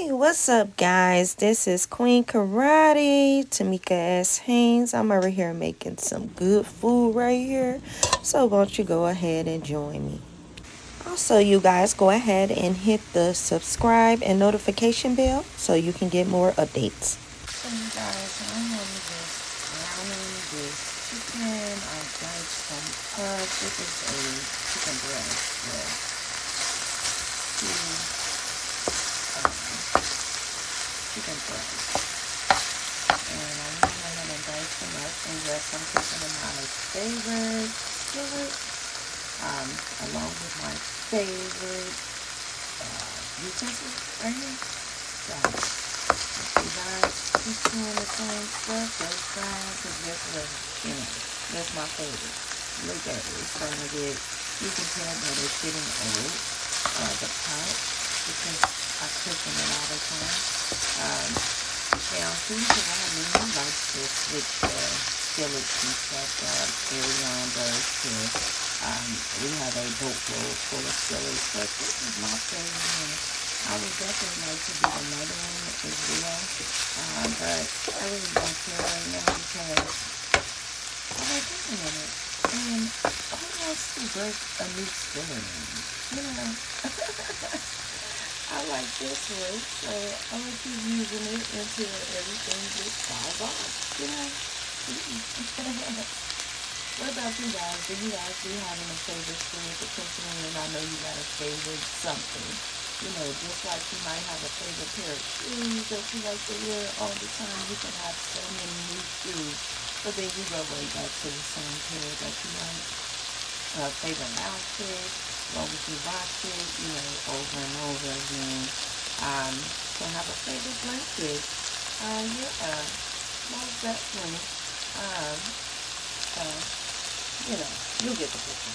Hey, what's up, guys? This is Queen Karate, Tomeka S. Haynes. I'm over here making some good food right here. So, won't you go ahead and join me? Also, you guys go ahead and hit the subscribe and notification bell so you can get more updates. So, you guys, I'm having this browning this chicken. I diced some up. This is a chicken breast with chicken breast. And I went ahead and diced them up. And yes, I'm taking them out of favorite skillet, along with my favorite utensil right here. So, if you guys keep doing the same stuff, that's fine, because guess what? You know, that's my favorite. Look at it. It's starting to get, you can tell that it's getting old, the pot, because I cook them a lot of times. Now, things that I really like to switch skillets and stuff that Arion does too. We have a boatload full of skillets, but this is my favorite one. I would definitely like to get another one as well, but I really don't care right now because I like cooking in it. And who wants to break a new skillet in? You know? I like this one, so I'm going to keep using it until everything just falls off, you know? What about you guys? Do you guys have any favorite food to cook in? And I know you got a favorite something. You know, just like you might have a favorite pair of shoes that you like to wear all the time. You can have so many new shoes, but then you go right back to the same pair that you like. Favorite outfit, as long as you rock it, you know, over and over again. So have a favorite blanket. Yeah, most definitely. So, you know, you get the picture.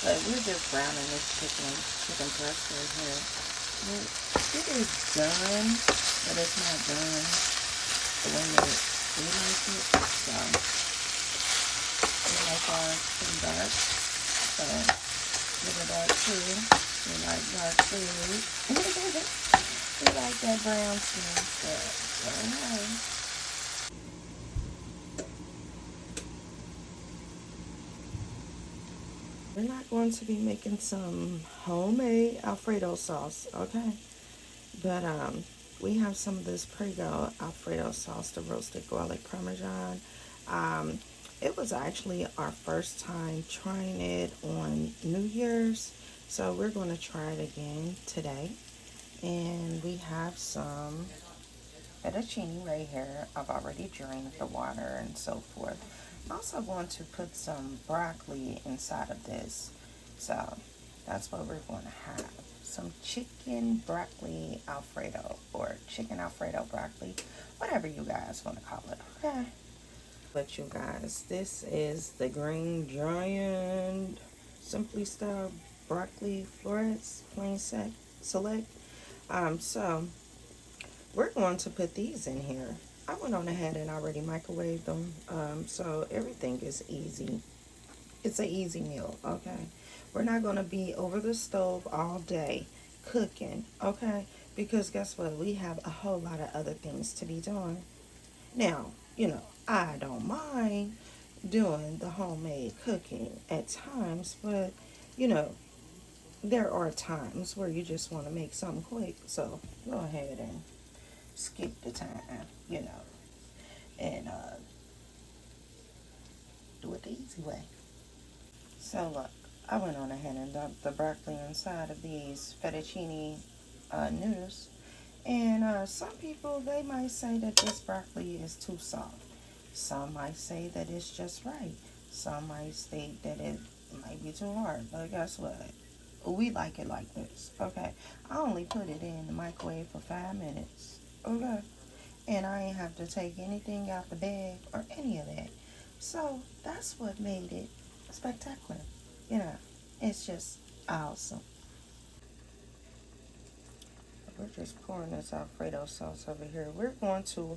But we're just browning this chicken breast right here. It is done, but it's not done the way that we like it. So, we like ours pretty dark. So, give it dark too. We like dark food. We like that brown skin stuff. So, hey. We're not going to be making some homemade Alfredo sauce, okay? But we have some of this Prego Alfredo sauce, the roasted garlic parmesan. It was actually our first time trying it on New Year's, so we're going to try it again today. And we have some fettuccine right here. I've already drained the water and so forth. I'm also going to put some broccoli inside of this. So that's what we're going to have. Some chicken broccoli Alfredo, or chicken Alfredo broccoli, whatever you guys want to call it. Okay. But you guys, this is the Green Giant Simply Style Broccoli Florets Plain Select. So we're going to put these in here. I went on ahead and already microwaved them, so everything is easy. It's an easy meal, okay? We're not going to be over the stove all day cooking, okay? Because guess what? We have a whole lot of other things to be doing. Now, you know, I don't mind doing the homemade cooking at times, but, you know, there are times where you just want to make something quick. So go ahead and skip the time, you know, and do it the easy way. So look, I went on ahead and dumped the broccoli inside of these fettuccine noodles. And some people, they might say that this broccoli is too soft. Some might say that it's just right. Some might state that it might be too hard. But guess what? We like it like this, okay? I only put it in the microwave for 5 minutes, okay? And I ain't have to take anything out the bag or any of that. So that's what made it spectacular. You know, it's just awesome. We're just pouring this Alfredo sauce over here. We're going to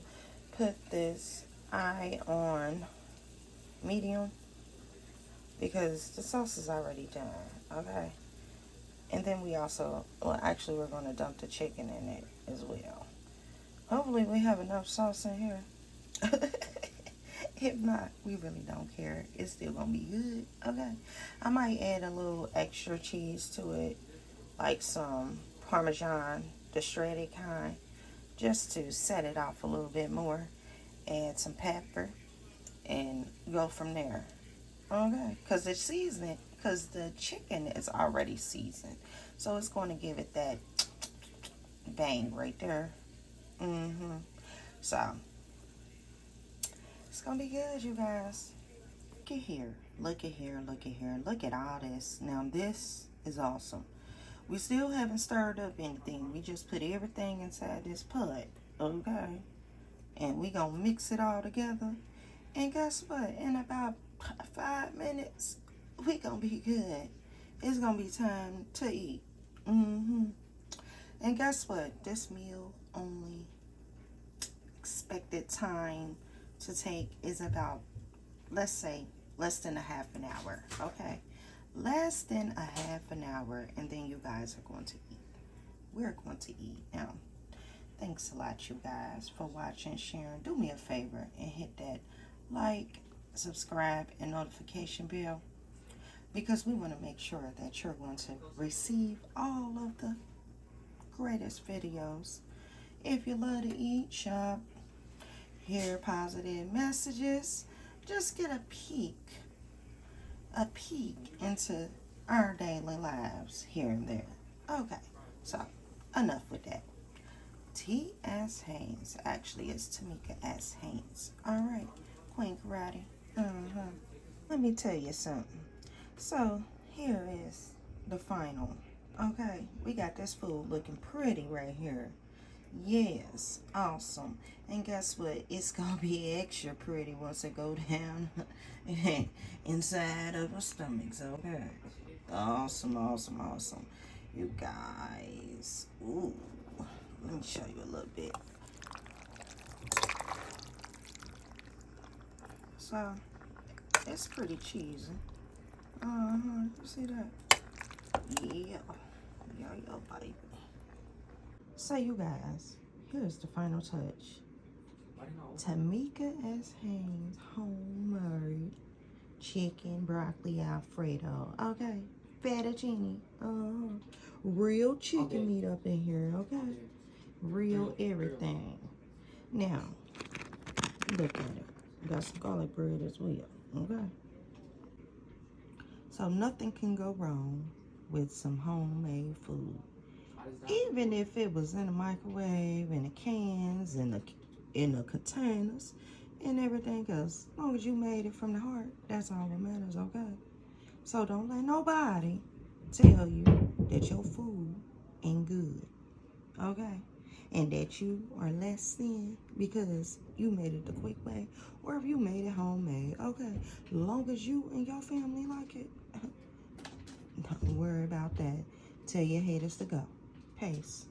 put this eye on medium because the sauce is already done, okay? And then we also, well, actually, we're going to dump the chicken in it as well. Hopefully, we have enough sauce in here. If not, we really don't care. It's still going to be good. Okay. I might add a little extra cheese to it, like some Parmesan, the shredded kind, just to set it off a little bit more. Add some pepper and go from there. Okay. Because it's seasoned, because the chicken is already seasoned. So it's going to give it that bang right there. So it's gonna be good, you guys. Look at here, look at here, look at here, look at all this. Now this is awesome. We still haven't stirred up anything. We just put everything inside this pot, okay? And we gonna mix it all together. And guess what? In about 5 minutes, we gonna be good. It's gonna be time to eat. And guess what? This meal only expected time to take is about, let's say, less than a half an hour. Okay, less than a half an hour, and then you guys are going to eat. We're going to eat now. Thanks a lot, you guys, for watching, sharing. Do me a favor and hit that like, subscribe, and notification bell, because we want to make sure that you're going to receive all of the greatest videos. If you love to eat, shop, hear positive messages, just get a peek into our daily lives here and there. Okay, so enough with that. T.S. Haynes, actually it's Tomeka S. Haynes. All right, Queen Karate. Let me tell you something. So here is the final. Okay, we got this food looking pretty right here. Yes, awesome. And guess what? It's gonna be extra pretty once it go down inside of our stomachs. Okay, awesome, awesome, awesome. You guys, ooh, let me show you a little bit. So it's pretty cheesy. You see that? Yeah, baby. So you guys, here's the final touch. Tomeka S. Haynes homemade chicken broccoli Alfredo. Okay, fettuccine. Real chicken meat up in here. Okay, real everything. Now, look at it. Got some garlic bread as well. Okay. So nothing can go wrong with some homemade food. Even if it was in the microwave, in the cans, in the containers, and everything else. As long as you made it from the heart, that's all that matters, okay? So don't let nobody tell you that your food ain't good, okay? And that you are less than because you made it the quick way, or if you made it homemade, okay? As long as you and your family like it, don't worry about that. Tell your haters to go. Peace.